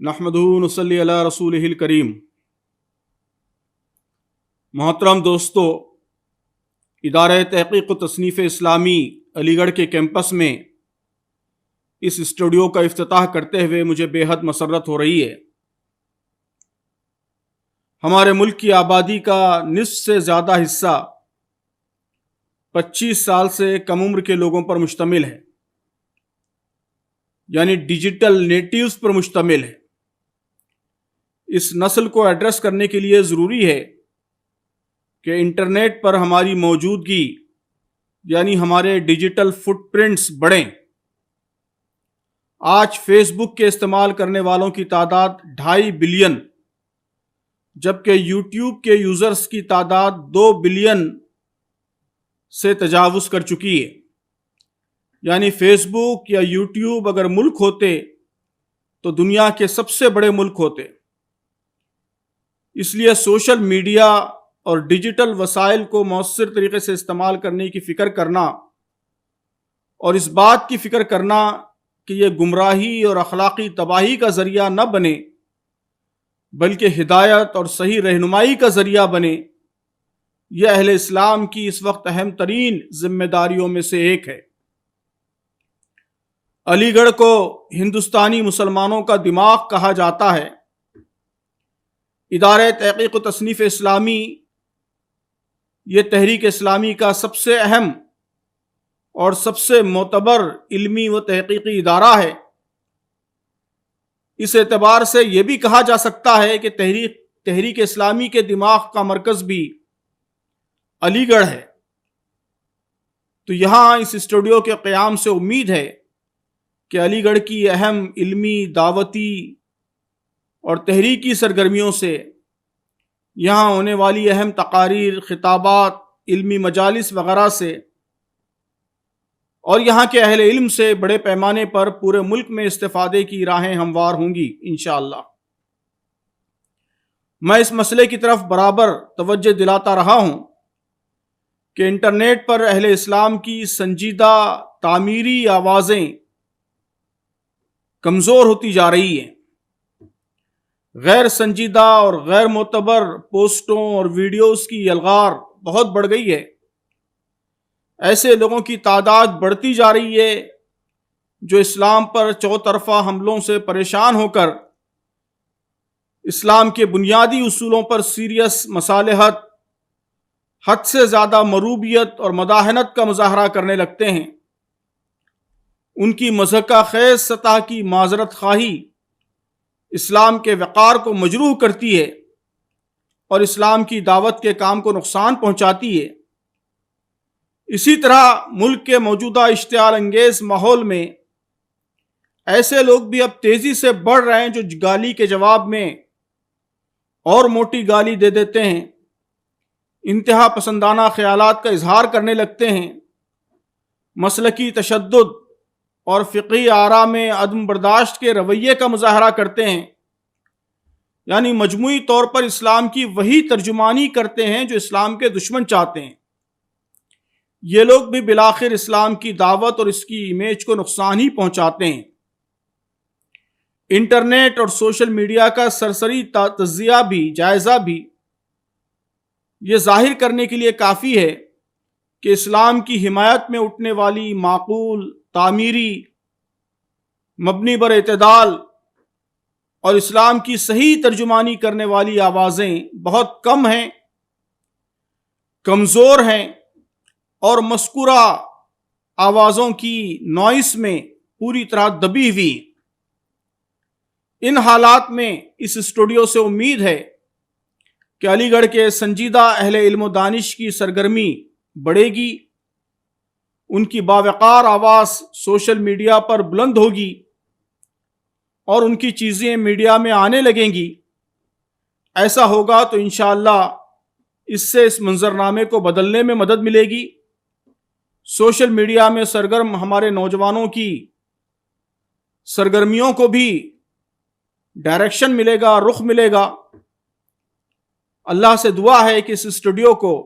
نحمدہ نصلی علی رسولہ الکریم۔ محترم دوستو، ادارہ تحقیق و تصنیف اسلامی علی گڑھ کے کیمپس میں اس اسٹوڈیو کا افتتاح کرتے ہوئے مجھے بے حد مسرت ہو رہی ہے۔ ہمارے ملک کی آبادی کا نصف سے زیادہ حصہ 25 سال سے کم عمر کے لوگوں پر مشتمل ہے، یعنی ڈیجیٹل نیٹیوز پر مشتمل ہے۔ اس نسل کو ایڈریس کرنے کے لیے ضروری ہے کہ انٹرنیٹ پر ہماری موجودگی یعنی ہمارے ڈیجیٹل فٹ پرنٹس بڑھیں۔ آج فیس بک کے استعمال کرنے والوں کی تعداد 2.5 بلین، جبکہ یوٹیوب کے یوزرز کی تعداد 2 بلین سے تجاوز کر چکی ہے۔ یعنی فیس بک یا یوٹیوب اگر ملک ہوتے تو دنیا کے سب سے بڑے ملک ہوتے۔ اس لیے سوشل میڈیا اور ڈیجیٹل وسائل کو مؤثر طریقے سے استعمال کرنے کی فکر کرنا اور اس بات کی فکر کرنا کہ یہ گمراہی اور اخلاقی تباہی کا ذریعہ نہ بنے بلکہ ہدایت اور صحیح رہنمائی کا ذریعہ بنے، یہ اہل اسلام کی اس وقت اہم ترین ذمہ داریوں میں سے ایک ہے۔ علی گڑھ کو ہندوستانی مسلمانوں کا دماغ کہا جاتا ہے۔ ادارہ تحقیق و تصنیف اسلامی یہ تحریک اسلامی کا سب سے اہم اور سب سے معتبر علمی و تحقیقی ادارہ ہے۔ اس اعتبار سے یہ بھی کہا جا سکتا ہے کہ تحریک اسلامی کے دماغ کا مرکز بھی علی گڑھ ہے۔ تو یہاں اس اسٹوڈیو کے قیام سے امید ہے کہ علی گڑھ کی اہم علمی، دعوتی اور تحریکی سرگرمیوں سے، یہاں ہونے والی اہم تقاریر، خطابات، علمی مجالس وغیرہ سے اور یہاں کے اہل علم سے بڑے پیمانے پر پورے ملک میں استفادے کی راہیں ہموار ہوں گی انشاءاللہ۔ میں اس مسئلے کی طرف برابر توجہ دلاتا رہا ہوں کہ انٹرنیٹ پر اہل اسلام کی سنجیدہ تعمیری آوازیں کمزور ہوتی جا رہی ہیں۔ غیر سنجیدہ اور غیر معتبر پوسٹوں اور ویڈیوز کی الغار بہت بڑھ گئی ہے۔ ایسے لوگوں کی تعداد بڑھتی جا رہی ہے جو اسلام پر چوطرفہ حملوں سے پریشان ہو کر اسلام کے بنیادی اصولوں پر سیریس مصالحت، حد سے زیادہ مروبیت اور مداحنت کا مظاہرہ کرنے لگتے ہیں۔ ان کی مضحکہ خیز سطح کی معذرت خواہی اسلام کے وقار کو مجروح کرتی ہے اور اسلام کی دعوت کے کام کو نقصان پہنچاتی ہے۔ اسی طرح ملک کے موجودہ اشتعال انگیز ماحول میں ایسے لوگ بھی اب تیزی سے بڑھ رہے ہیں جو گالی کے جواب میں اور موٹی گالی دے دیتے ہیں، انتہا پسندانہ خیالات کا اظہار کرنے لگتے ہیں، مسلکی تشدد اور فقہی آراء میں عدم برداشت کے رویے کا مظاہرہ کرتے ہیں، یعنی مجموعی طور پر اسلام کی وہی ترجمانی کرتے ہیں جو اسلام کے دشمن چاہتے ہیں۔ یہ لوگ بھی بالآخر اسلام کی دعوت اور اس کی امیج کو نقصان ہی پہنچاتے ہیں۔ انٹرنیٹ اور سوشل میڈیا کا سرسری تجزیہ بھی، جائزہ بھی یہ ظاہر کرنے کے لیے کافی ہے کہ اسلام کی حمایت میں اٹھنے والی معقول، تعمیری، مبنی بر اعتدال اور اسلام کی صحیح ترجمانی کرنے والی آوازیں بہت کم ہیں، کمزور ہیں اور مذکورہ آوازوں کی نوائس میں پوری طرح دبی ہوئی۔ ان حالات میں اس اسٹوڈیو سے امید ہے کہ علی گڑھ کے سنجیدہ اہل علم و دانش کی سرگرمی بڑھے گی، ان کی باوقار آواز سوشل میڈیا پر بلند ہوگی اور ان کی چیزیں میڈیا میں آنے لگیں گی۔ ایسا ہوگا تو انشاءاللہ اس سے اس منظرنامے کو بدلنے میں مدد ملے گی۔ سوشل میڈیا میں سرگرم ہمارے نوجوانوں کی سرگرمیوں کو بھی ڈائریکشن ملے گا، رخ ملے گا۔ اللہ سے دعا ہے کہ اس اسٹوڈیو کو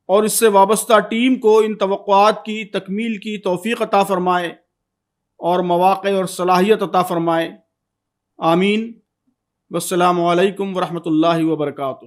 اور اس سے وابستہ ٹیم کو ان توقعات کی تکمیل کی توفیق عطا فرمائے اور مواقع اور صلاحیت عطا فرمائے۔ آمین۔ والسلام علیکم ورحمۃ اللہ وبرکاتہ۔